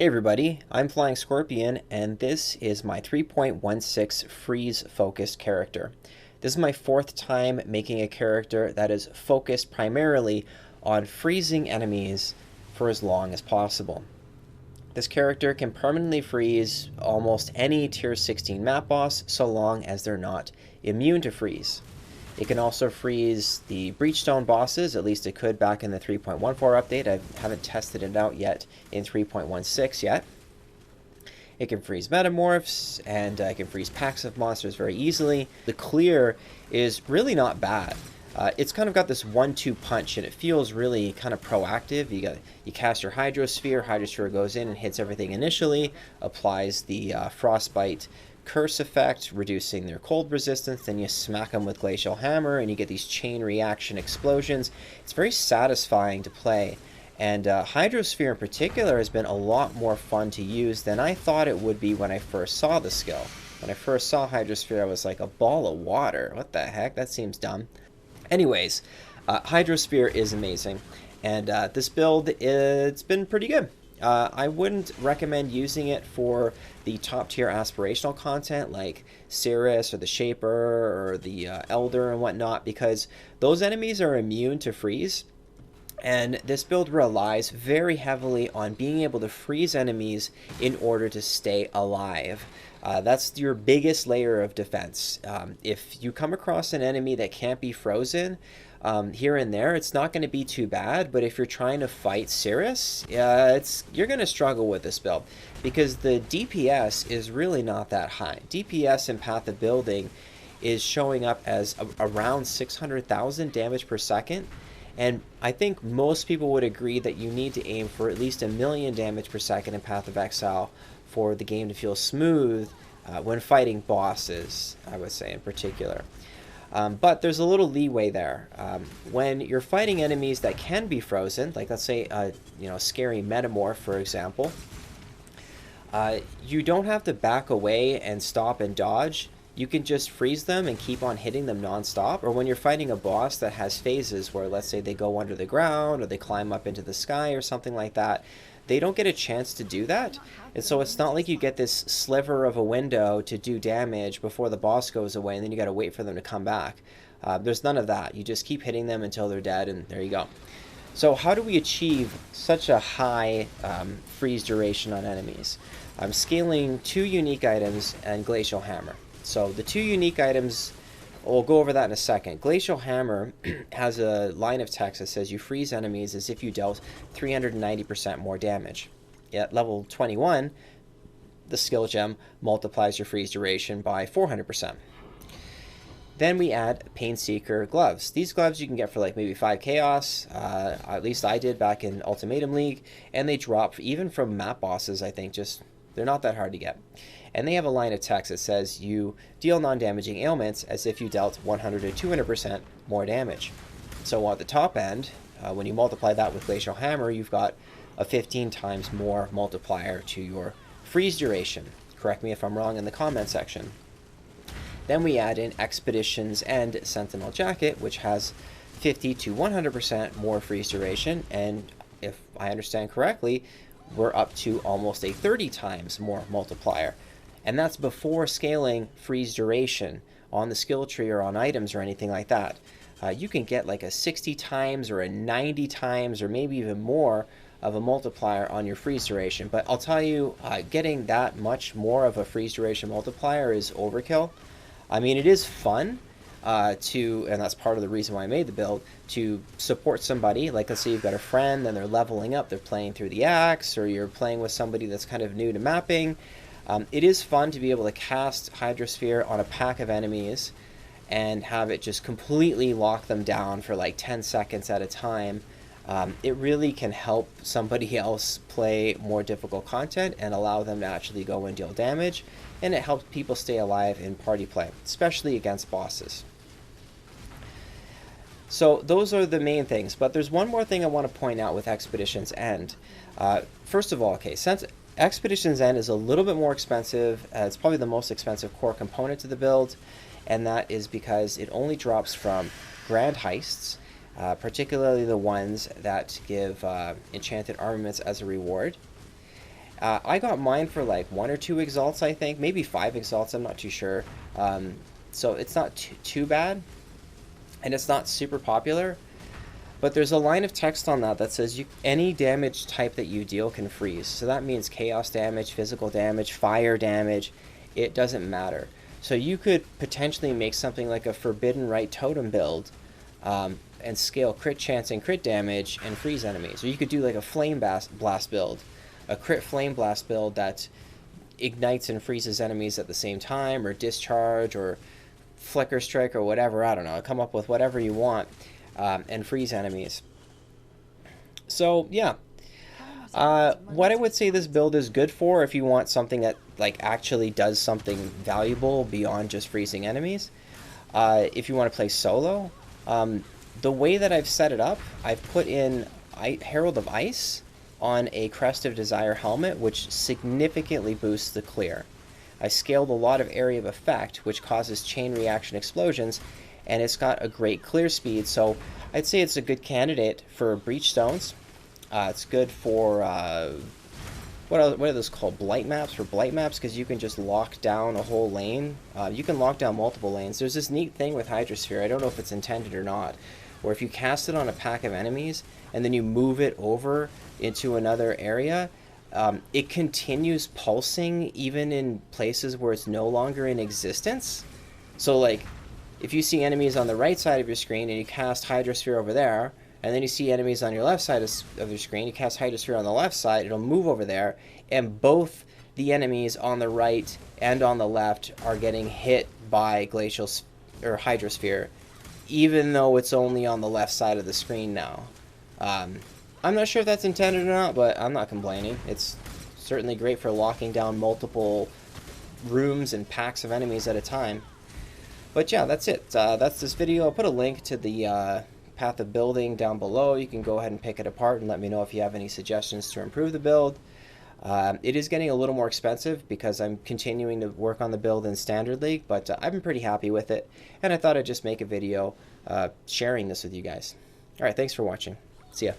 Hey everybody, I'm Flying Scorpion, and this is my 3.16 freeze focused character. This is my fourth time making a character that is focused primarily on freezing enemies for as long as possible. This character can permanently freeze almost any tier 16 map boss so long as they're not immune to freeze. It can also freeze the Breachstone bosses, at least it could back in the 3.14 update. I haven't tested it out yet in 3.16 yet. It can freeze metamorphs, and it can freeze packs of monsters very easily. The clear is really not bad. It's kind of got this 1-2 punch, and it feels really kind of proactive. You cast your Hydrosphere goes in and hits everything initially, applies the Frostbite curse effect, reducing their cold resistance. Then you smack them with Glacial Hammer, and you get these chain reaction explosions. It's very satisfying to play. And Hydrosphere in particular has been a lot more fun to use than I thought it would be when I first saw the skill. When I first saw Hydrosphere, I was like, a ball of water. What the heck? That seems dumb. Anyways, Hydrosphere is amazing. And this build, it's been pretty good. I wouldn't recommend using it for the top tier aspirational content like Sirus or the Shaper or the Elder and whatnot, because those enemies are immune to freeze. And this build relies very heavily on being able to freeze enemies in order to stay alive. That's your biggest layer of defense. If you come across an enemy that can't be frozen, here and there, it's not going to be too bad. But if you're trying to fight Sirus, you're going to struggle with this build because the DPS is really not that high. DPS in Path of Building is showing up as around 600,000 damage per second. And I think most people would agree that you need to aim for at least 1 million damage per second in Path of Exile for the game to feel smooth when fighting bosses, I would say in particular. But there's a little leeway there. When you're fighting enemies that can be frozen, like let's say scary metamorph, for example, you don't have to back away and stop and dodge. You can just freeze them and keep on hitting them non-stop. Or when you're fighting a boss that has phases where, let's say, they go under the ground or they climb up into the sky or something like that, they don't get a chance to do that. And so it's not like you get this sliver of a window to do damage before the boss goes away and then you got to wait for them to come back. There's none of that. You just keep hitting them until they're dead, and there you go. So how do we achieve such a high freeze duration on enemies? I'm scaling 2 unique items and Glacial Hammer. So the 2 unique items, we'll go over that in a second. Glacial Hammer has a line of text that says you freeze enemies as if you dealt 390% more damage. At level 21, the skill gem multiplies your freeze duration by 400%. Then we add Painseeker gloves. These gloves you can get for like maybe 5 chaos, at least I did back in Ultimatum League, and they drop even from map bosses, I think, they're not that hard to get. And they have a line of text that says you deal non-damaging ailments as if you dealt 100 to 200% more damage. So at the top end, when you multiply that with Glacial Hammer, you've got a 15 times more multiplier to your freeze duration. Correct me if I'm wrong in the comment section. Then we add in Expeditions and Sentinel Jacket, which has 50 to 100% more freeze duration, and if I understand correctly, we're up to almost a 30 times more multiplier. And that's before scaling freeze duration on the skill tree or on items or anything like that. You can get like a 60 times or a 90 times or maybe even more of a multiplier on your freeze duration. But I'll tell you, getting that much more of a freeze duration multiplier is overkill. I mean, it is fun and that's part of the reason why I made the build, to support somebody. Like let's say you've got a friend and they're leveling up, they're playing through the axe, or you're playing with somebody that's kind of new to mapping. It is fun to be able to cast Hydrosphere on a pack of enemies and have it just completely lock them down for like 10 seconds at a time. It really can help somebody else play more difficult content and allow them to actually go and deal damage, and it helps people stay alive in party play, especially against bosses. So those are the main things, but there's one more thing I want to point out with Expeditions End. First of all, okay, since Expeditions End is a little bit more expensive, it's probably the most expensive core component to the build, and that is because it only drops from Grand Heists, particularly the ones that give enchanted armaments as a reward. I got mine for like 1 or 2 exalts, I think, maybe 5 exalts. I'm not too sure. So it's not too bad, and it's not super popular. But there's a line of text on that says any damage type that you deal can freeze. So that means chaos damage, physical damage, fire damage. It doesn't matter. So you could potentially make something like a Forbidden Right totem build, and scale crit chance and crit damage and freeze enemies. Or you could do like a flame blast build, a crit flame blast build that ignites and freezes enemies at the same time, or discharge, or flicker strike, or whatever. I don't know. Come up with whatever you want, and freeze enemies. So yeah, what I would say this build is good for, if you want something that like actually does something valuable beyond just freezing enemies. If you want to play solo, the way that I've set it up, I've put in Herald of Ice on a Crest of Desire helmet, which significantly boosts the clear. I scaled a lot of area of effect, which causes chain reaction explosions, and it's got a great clear speed, so I'd say it's a good candidate for breach stones. It's good for what are those called? Blight maps? For blight maps, because you can just lock down a whole lane. You can lock down multiple lanes. There's this neat thing with Hydrosphere, I don't know if it's intended or not, where if you cast it on a pack of enemies and then you move it over into another area, it continues pulsing even in places where it's no longer in existence. So like, if you see enemies on the right side of your screen and you cast Hydrosphere over there, and then you see enemies on your left side of your screen, you cast Hydrosphere on the left side, it'll move over there, and both the enemies on the right and on the left are getting hit by Glacial or Hydrosphere, even though it's only on the left side of the screen now. I'm not sure if that's intended or not, but I'm not complaining. It's certainly great for locking down multiple rooms and packs of enemies at a time. But yeah, that's it. That's this video. I'll put a link to the path of building down below. You can go ahead and pick it apart and let me know if you have any suggestions to improve the build. It is getting a little more expensive because I'm continuing to work on the build in Standard League, but I've been pretty happy with it, and I thought I'd just make a video sharing this with you guys. Alright, thanks for watching. See ya.